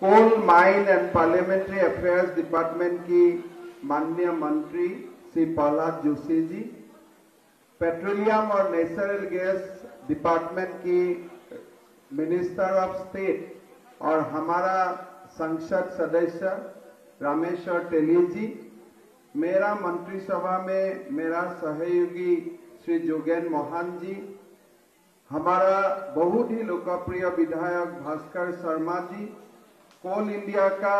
Coal mine and parliamentary affairs department की माननीय मंत्री श्री प्रहलाद जोशी जी, पेट्रोलियम और नेचुरल गैस डिपार्टमेंट की मिनिस्टर ऑफ स्टेट और हमारा संसद सदस्य रामेश्वर तेली जी, मेरा मंत्रिसभा में मेरा सहयोगी श्री जोगेन मोहन जी, हमारा बहुत ही लोकप्रिय विधायक भास्कर शर्मा जी, कोल इंडिया का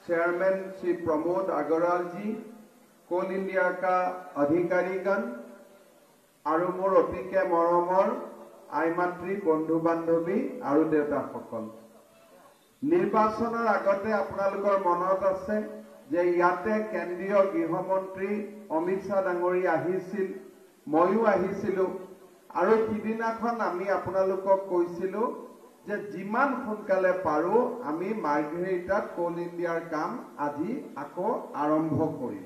चेयरमैन श्री प्रमोद अग्रवाल जी, कोल इंडिया का अधिकारीगण और मोर अतिके मरমৰ आईमात्री बंधु बान्धवी और देउताসকল, निर्वाचনৰ আগতে আপোনালোকৰ মনত আছে যে ইয়াতে কেন্দ্ৰীয় গৃহমন্ত্ৰী অমিত শাহ ডাঙৰী আহিছিল, ময়ো আহিছিলো আৰু সিদিনাখন আমি আপোনালোকক কৈছিলো যে যিমান সোনকালে পাৰো আমি মাৰ্ঘেৰিটাত কোল ইণ্ডিয়াৰ কাম আজি আকৌ আৰম্ভ কৰিম।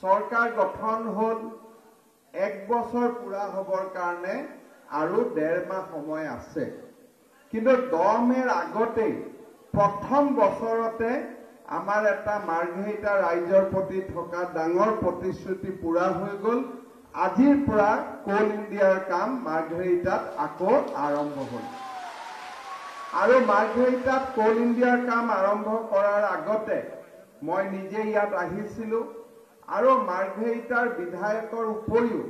চৰকাৰ গঠন হ'ল 1 বছৰ পুৰা হবৰ কাৰণে আৰু 1.5 মাহ সময় আছে, কিন্তু 10 মেৰ আগতে প্ৰথম বছৰতে আমাৰ এটা মাৰ্ঘেৰিটা ৰাইজৰ প্ৰতি থকা ডাঙৰ প্ৰতিশ্ৰুতি পুৰা হৈ গ'ল। আজিৰ পৰা কোল ইণ্ডিয়াৰ কাম মাৰ্ঘেৰিটাত আকৌ আৰম্ভ হ'ল আৰু মাৰ্ঘেৰিটাত কোল ইণ্ডিয়াৰ কাম আৰম্ভ কৰাৰ আগতে মই নিজে ইয়াত আহিছিলো আৰু মাৰ্ঘেৰিটাৰ বিধায়কৰ উপৰিও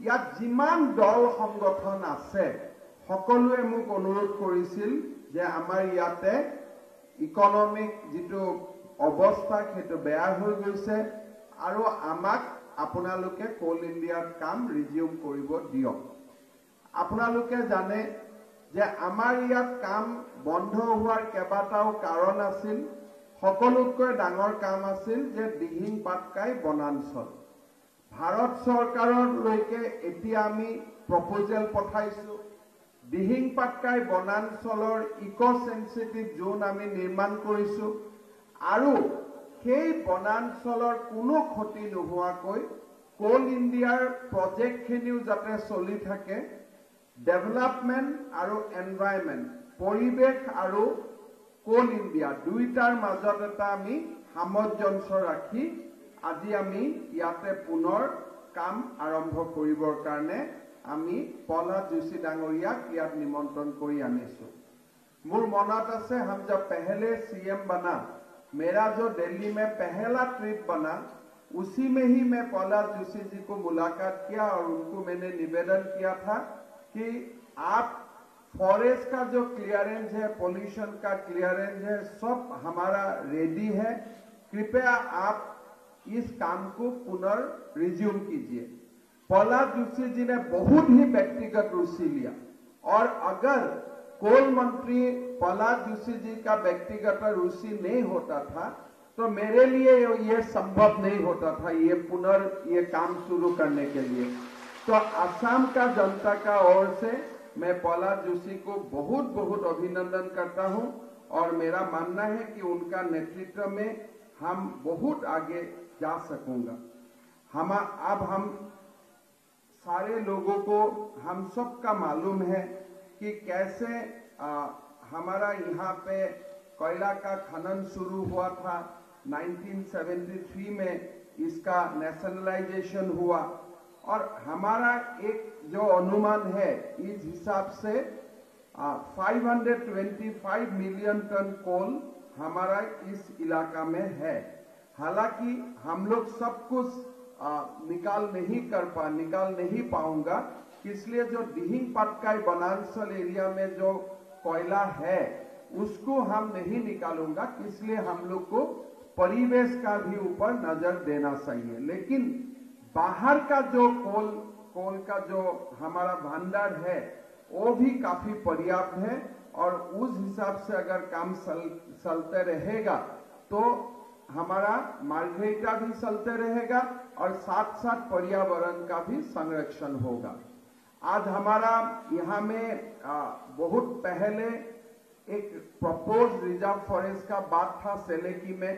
ইয়াত যিমান দল সংগঠন আছে সকলোৱে মোক অনুৰোধ কৰিছিল যে আমাৰ ইয়াতে ইকনমিক যেটো অৱস্থা সেইটো বেয়া হৈ গৈছে আৰু আমাক আপোনালোকে কোল ইণ্ডিয়াৰ কাম ৰিজিউম কৰিব দিয়ক। আপোনালোকে জানে যে আমাৰ ইয়াত কাম বন্ধ হোৱাৰ কেইবাটাও কাৰণ আছিল। সকলোতকৈ ডাঙৰ কাম আছিল যে দিহিং পাটকাই বনাঞ্চল। ভাৰত চৰকাৰৰ লৈকে এতিয়া আমি প্ৰপ'জেল পঠাইছো, দিহিং পাটকাই বনাঞ্চলৰ ইকো সেন্সিটিভ জোন আমি নিৰ্মাণ কৰিছো আৰু সেই বনাঞ্চলৰ কোনো ক্ষতি নোহোৱাকৈ কোল ইণ্ডিয়াৰ প্ৰজেক্টখিনিও যাতে চলি থাকে, ডেভেলপমেন্ট আৰু এনভাইৰনমেন্ট পৰিৱেশ আৰু কোল ইণ্ডিয়া দুইটাৰ মাজত এটা আমি সামঞ্জস্য ৰাখি আজি আমি ইয়াতে পুনৰ কাম আৰম্ভ কৰিবৰ কাৰণে আমি प्रहलाद जोशी डांगरियाक ইয়াত निमंत्रण কৰি আনিছো। মোৰ মনত আছে हम जब पहले सीएम बना, मेरा जो दिल्ली में पहला ट्रिप बना, उसी में ही मैं प्रहलाद जोशी जी को मुलाकात किया और उनको मैंने निवेदन किया था कि आप फॉरेस्ट का जो क्लियरेंस है, पोल्यूशन का क्लियरेंस है, सब हमारा रेडी है, कृपया आप इस काम को पुनर्रिज्यूम कीजिए। प्रहलाद जोशी जी ने बहुत ही व्यक्तिगत रुचि लिया और अगर कोल मंत्री प्रहलाद जोशी जी का व्यक्तिगत रुचि नहीं होता था तो मेरे लिए ये संभव नहीं होता था ये काम शुरू करने के लिए। तो असम का जनता का ओर से मैं प्रहलाद जोशी को बहुत बहुत अभिनंदन करता हूं और मेरा मानना है कि उनका नेतृत्व में हम बहुत आगे जा सकूंगा। अब हम सारे लोगों को, हम सब का मालूम है कि कैसे हमारा यहाँ पे कोयला का खनन शुरू हुआ था। 1973 में इसका नेशनलाइजेशन हुआ और हमारा एक जो अनुमान है इस हिसाब से 525 मिलियन टन कोल हमारा इस इलाका में है। हालांकि हम लोग सब कुछ निकाल नहीं पाऊंगा, इसलिए जो दिहिंग पाटकाई वनांचल एरिया में जो कोयला है उसको हम नहीं निकालूंगा, इसलिए हम लोग को परिवेश का भी ऊपर नजर देना चाहिए। लेकिन बाहर का जो कोल का जो हमारा भंडार है वो भी काफी पर्याप्त है और उस हिसाब से अगर काम चलते रहेगा तो हमारा मार्घेरिटा भी चलते रहेगा और साथ साथ पर्यावरण का भी संरक्षण होगा। आज हमारा यहाँ में बहुत पहले एक प्रपोज रिजर्व फॉरेस्ट का बात था सेलेकी में,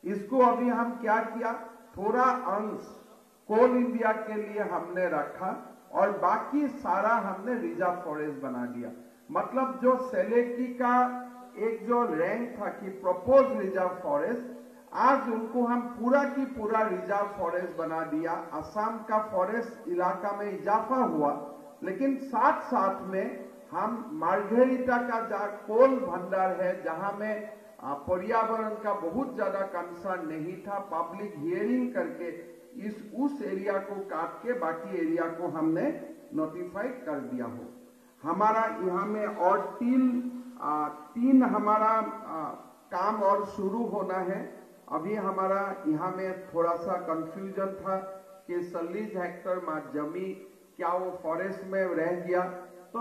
इसको अभी हम क्या किया, थोड़ा अंश कोल इंडिया के लिए हमने रखा और बाकी सारा हमने रिजर्व फॉरेस्ट बना दिया। मतलब जो सेलेकी का एक जो रैंक था कि प्रपोज रिजर्व फॉरेस्ट, आज उनको हम पूरा की पूरा रिजर्व फॉरेस्ट बना दिया। असम का फॉरेस्ट इलाका में इजाफा हुआ, लेकिन साथ साथ में हम मार्घेरिटा का जहाँ कोल भंडार है, जहां में पर्यावरण का बहुत ज्यादा कंसर्न नहीं था, पब्लिक हियरिंग करके उस एरिया को काट के बाकी एरिया को हमने नोटिफाई कर दिया हो। हमारा यहाँ में और तीन हमारा काम और शुरू होना है। अभी हमारा यहाँ में थोड़ा सा कंफ्यूजन था कि 40 हेक्टेयर जमी क्या वो फॉरेस्ट में रह गया, तो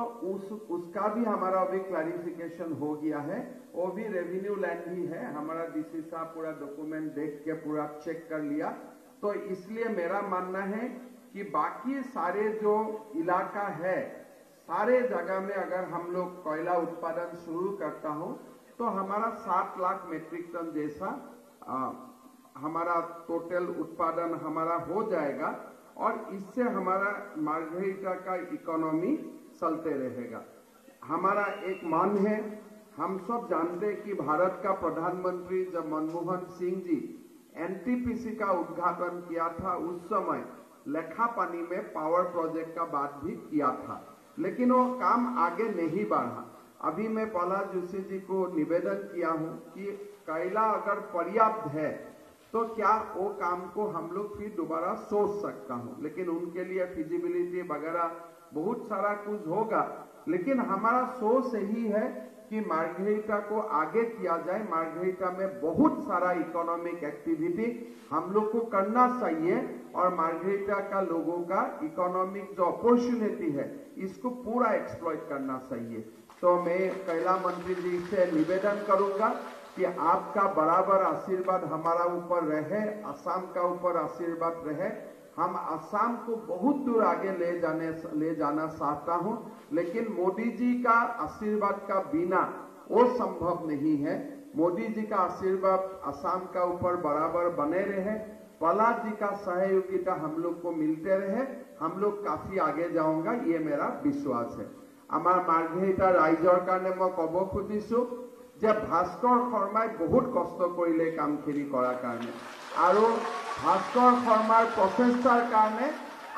उसका भी हमारा अभी क्लैरिफिकेशन हो गया है। वो भी रेवेन्यू लैंड ही है। हमारा डीसी साहब पूरा डॉक्यूमेंट देख के पूरा चेक कर लिया। तो इसलिए मेरा मानना है कि बाकी सारे जो इलाका है, सारे जगह में अगर हम लोग कोयला उत्पादन शुरू करता हो तो हमारा 7 लाख मीट्रिक टन जैसा हमारा टोटल उत्पादन हमारा हो जाएगा, और इससे हमारा मार्घेरिटा का इकोनॉमी चलते रहेगा। हमारा एक मान है, हम सब जानते हैं कि भारत का प्रधानमंत्री जब मनमोहन सिंह जी एनटीपीसी का उद्घाटन किया था, उस समय लेखापानी में पावर प्रोजेक्ट का बात भी किया था, लेकिन वो काम आगे नहीं बढ़ा। अभी मैं प्रहलाद जोशी जी को निवेदन किया हूं कि कोयला अगर पर्याप्त है तो क्या वो काम को हम लोग फिर दोबारा सोच सकता हूं, लेकिन उनके लिए फिजिबिलिटी वगैरह बहुत सारा कुछ होगा। लेकिन हमारा सोच यही है कि मार्घेरिटा को आगे किया जाए। मार्घेरिटा में बहुत सारा इकोनॉमिक एक्टिविटी हम लोग को करना चाहिए, और मार्घेरिटा का लोगों का इकोनॉमिक जो अपॉर्चुनिटी है इसको पूरा एक्सप्लॉइट करना चाहिए। तो मैं कोयला मंत्री जी से निवेदन करूंगा कि आपका बराबर आशीर्वाद हमारा ऊपर रहे, असम का ऊपर आशीर्वाद रहे। हम असम को बहुत दूर आगे ले जाना चाहता हूं, लेकिन मोदी जी का आशीर्वाद का बिना वो संभव नहीं है। मोदी जी का आशीर्वाद असम का ऊपर बराबर बने रहे, प्रहलाद जी का सहयोगिता हम लोग को मिलते रहे, हम लोग काफी आगे जाऊंगा, ये मेरा विश्वास है। आमार मार्घेरिटा राइजर कारणे मैं कब खुजिছো যে ভাস্কৰ শৰ্মাই বহুত কষ্ট কৰিলে কামখিনি কৰাৰ কাৰণে, আৰু ভাস্কৰ শৰ্মাৰ প্ৰচেষ্টাৰ কাৰণে,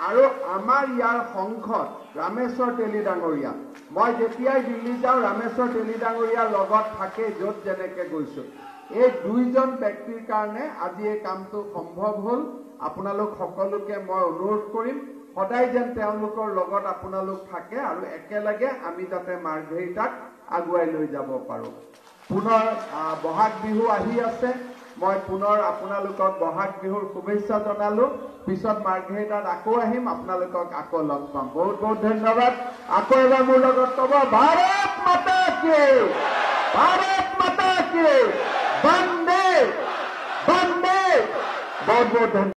আৰু আমাৰ ইয়াৰ সংসদ ৰামেশ্বৰ তেলী ডাঙৰীয়া, মই যেতিয়াই দিল্লী যাওঁ ৰামেশ্বৰ তেলী ডাঙৰীয়াৰ লগত থাকে, য'ত যেনেকে গৈছো। এই দুইজন ব্যক্তিৰ কাৰণে আজি এই কামটো সম্ভৱ হ'ল। আপোনালোক সকলোকে মই অনুৰোধ কৰিম সদায় যেন তেওঁলোকৰ লগত আপোনালোক থাকে, আৰু একেলগে আমি যাতে মাৰ্ঘেৰিটাক আগুৱাই লৈ যাব পাৰোঁ। পুনৰ বহাগ বিহু আহি আছে, মই পুনৰ আপোনালোকক বহাগ বিহুৰ শুভেচ্ছা জনালো। পিছত মাৰ্ঘেৰিটাত আকৌ আহিম, আপোনালোকক আকৌ লগ পাম। বহুত বহুত ধন্যবাদ। আকৌ এবাৰ মোৰ লগত ক'ব, ভাৰত মাতা কি, ভাৰত মাতা কি, বন্দে বন্দে। বহুত বহুত ধন্যবাদ।